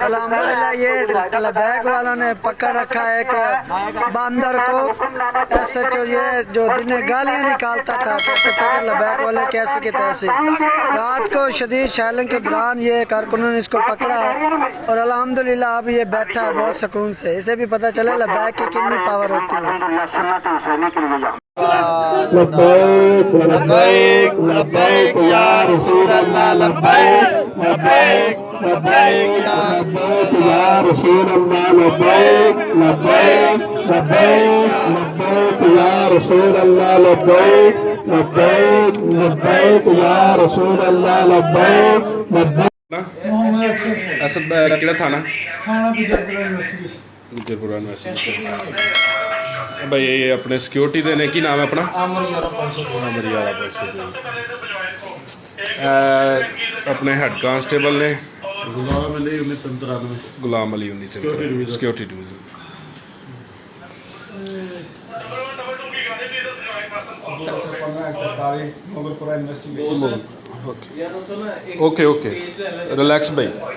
अल्हम्दुलिल्लाह ये लबैक वालों ने पकड़ रखा है एक बंदर को। SHO ये जो दिन गालियाँ निकालता था, कहते थे कि लबैक वाले कैसे के तैसे। रात को शदीद शैलिंग के दौरान ये कारकुनों ने इसको पकड़ा है और अल्हम्दुलिल्लाह अब ये बैठा है बहुत सुकून से। इसे भी पता चला लबैक की कितनी पावर होती है। लब्बैक लब्बैक लब्बैक या रसूल अल्लाह लब्बैक लब्बैक लब्बैक या रसूल अल्लाह लब्बैक लब्बैक लब्बैक लब्बैक या रसूल अल्लाह लब्बैक लब्बैक लब्बैक या रसूल अल्लाह लब्बैक लब्बैक। असद किहड़ा थाना? थाना गुजरपुरा यूनिवर्सिटी। गुजरपुरा यूनिवर्सिटी। भाई ये अपने सिक्योरिटी दे ने की नाम है अपना? आमर 11 आमर 11 जी। अपने हेड कांस्टेबल ने Ghulam Ali 1993। Ghulam Ali 1993 security division. Okay okay okay relax भाई।